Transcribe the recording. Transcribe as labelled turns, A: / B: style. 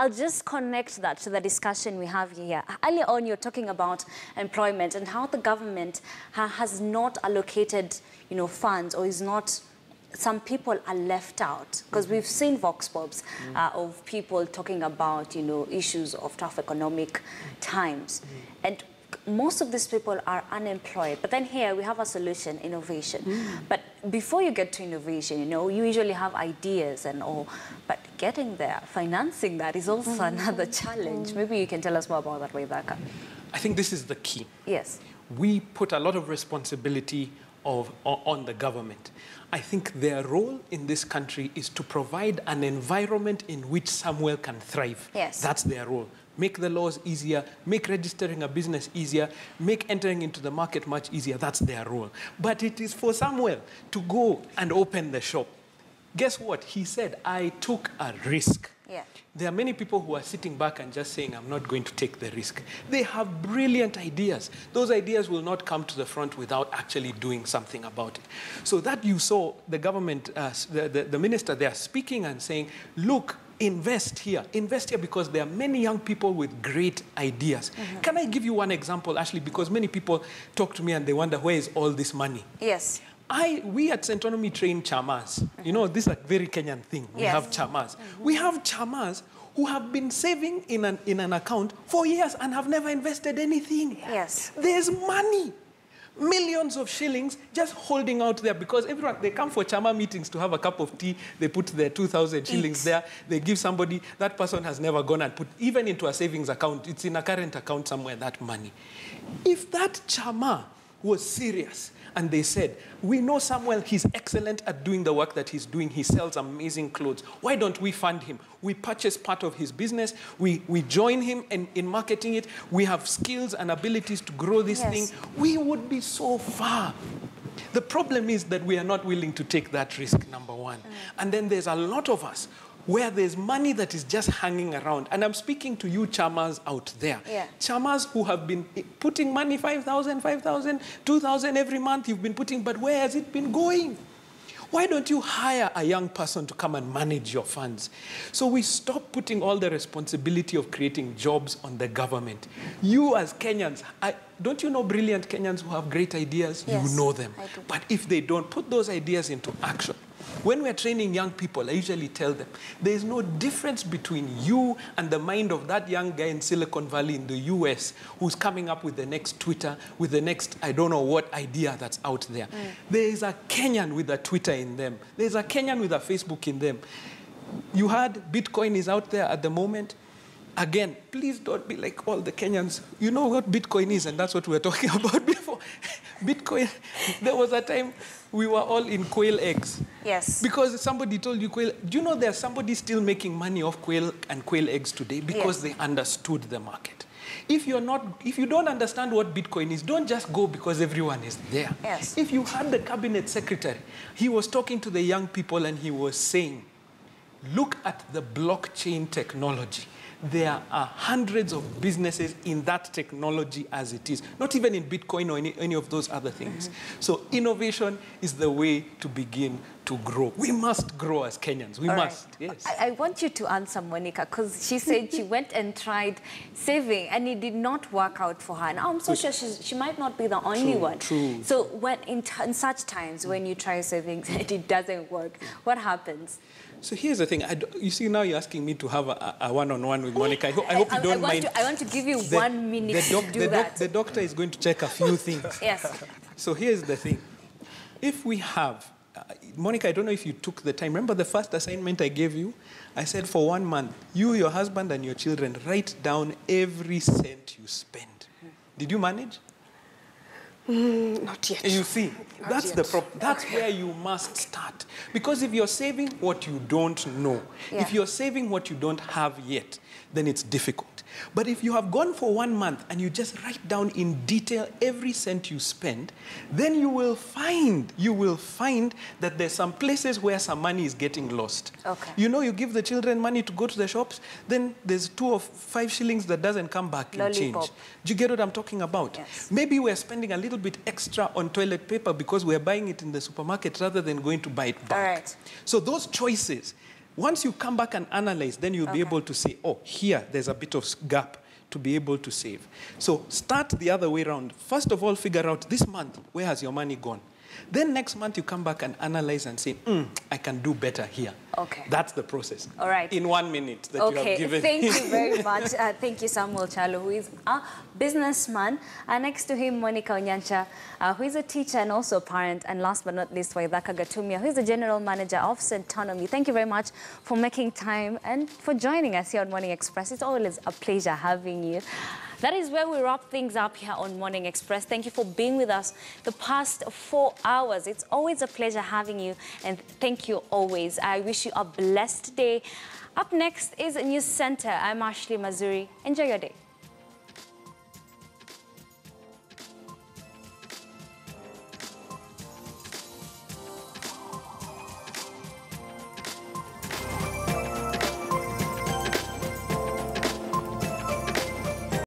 A: I'll just connect that to the discussion we have here. Earlier on, you're talking about employment and how the government has not allocated, funds, or is not. Some people are left out, because we've seen vox pops of people talking about, issues of tough economic times. And most of these people are unemployed. But then here we have a solution, innovation. But before you get to innovation, you usually have ideas and all. But getting there, financing that is also another challenge. Maybe you can tell us more about that, Waithaka.
B: I think this is the key.
A: Yes.
B: We put a lot of responsibility on the government. I think their role in this country is to provide an environment in which Samuel can thrive.
A: Yes.
B: That's their role. Make the laws easier, make registering a business easier, make entering into the market much easier. That's their role. But it is for Samuel to go and open the shop. Guess what? He said, I took a risk.
A: Yeah.
B: There are many people who are sitting back and just saying, I'm not going to take the risk. They have brilliant ideas. Those ideas will not come to the front without actually doing something about it. So that you saw the government, the minister there speaking and saying, look, invest here because there are many young people with great ideas. Can I give you one example, Ashley? Because many people talk to me and they wonder, where is all this money?
A: Yes.
B: We at St. Onome train chamas. This is a very Kenyan thing. We have chamas. We have chamas who have been saving in an account for years and have never invested anything.
A: Yes.
B: There's money. Millions of shillings just holding out there, because everyone, they come for chama meetings to have a cup of tea. They put their 2,000 shillings there. They give somebody. That person has never gone and put even into a savings account. It's in a current account somewhere, that money. If that chama was serious, and they said, we know Samuel, he's excellent at doing the work that he's doing. He sells amazing clothes. Why don't we fund him? We purchase part of his business. We join him in marketing it. We have skills and abilities to grow this thing. We would be so far. The problem is that we are not willing to take that risk, number one. And then there's a lot of us where there's money that is just hanging around. And I'm speaking to you chamas out there. Chamas who have been putting money, 5,000, 5,000, 2,000 every month you've been putting, but where has it been going? Why don't you hire a young person to come and manage your funds? So we stop putting all the responsibility of creating jobs on the government. You as Kenyans, don't you know brilliant Kenyans who have great ideas?
A: Yes,
B: you know them.
A: I do.
B: But if they don't put those ideas into action, when we're training young people, I usually tell them, there is no difference between you and the mind of that young guy in Silicon Valley in the US who's coming up with the next Twitter, with the next, I don't know what idea that's out there. There is a Kenyan with a Twitter in them. There's a Kenyan with a Facebook in them. You heard Bitcoin is out there at the moment. Again, please don't be like all the Kenyans. You know what Bitcoin is, and that's what we were talking about before. Bitcoin, there was a time we were all in quail eggs.
A: Yes.
B: Because somebody told you quail. Do you know there's somebody still making money off quail and quail eggs today? Because they understood the market. If you don't understand what Bitcoin is, don't just go because everyone is there.
A: Yes.
B: If you had the cabinet secretary, he was talking to the young people and he was saying, look at the blockchain technology. There are hundreds of businesses in that technology as it is, not even in Bitcoin or any of those other things. So innovation is the way to begin to grow. We must grow as Kenyans. We must. Yes.
A: I want you to answer Monica, because she said she went and tried saving and it did not work out for her. Now I'm so sure she might not be the only one.
B: True.
A: So when in such times when you try saving and it doesn't work, what happens?
B: So here's the thing. You see, now you're asking me to have a one-on-one with Monica. I hope you don't mind.
A: I want to give you 1 minute to do that.
B: The doctor is going to check a few things.
A: Yes.
B: So here's the thing. If we have, Monica, I don't know if you took the time. Remember the first assignment I gave you? I said for 1 month, you, your husband, and your children, write down every cent you spend. Did you manage?
C: Not yet.
B: You see, that's the problem. That's where you must start. Because if you're saving what you don't know, if you're saving what you don't have yet, then it's difficult. But if you have gone for 1 month and you just write down in detail every cent you spend, then you will find that there's some places where some money is getting lost.
A: Okay.
B: You know, you give the children money to go to the shops, then there's 2 or 5 shillings that doesn't come back in change. Do you get what I'm talking about?
A: Yes.
B: Maybe we're spending a little bit extra on toilet paper because we're buying it in the supermarket rather than going to buy it back.
A: All right.
B: So those choices, Once you come back and analyze, then you'll be able to say, oh, here, there's a bit of gap to be able to save. So start the other way around. First of all, figure out this month, where has your money gone? Then next month, you come back and analyze and say, I can do better here.
A: Okay.
B: That's the process.
A: All right.
B: In 1 minute that you have given.
A: Thank you very much. Thank you, Samuel Chalo, who is a businessman. Next to him, Monica Onyancha, who is a teacher and also a parent. And last but not least, Waithaka Gatumia, who is the general manager of Centonomy. Thank you very much for making time and for joining us here on Morning Express. It's always a pleasure having you. That is where we wrap things up here on Morning Express. Thank you for being with us the past 4 hours. It's always a pleasure having you, and thank you always. I wish you a blessed day. Up next is News Center. I'm Ashley Mazuri. Enjoy your day.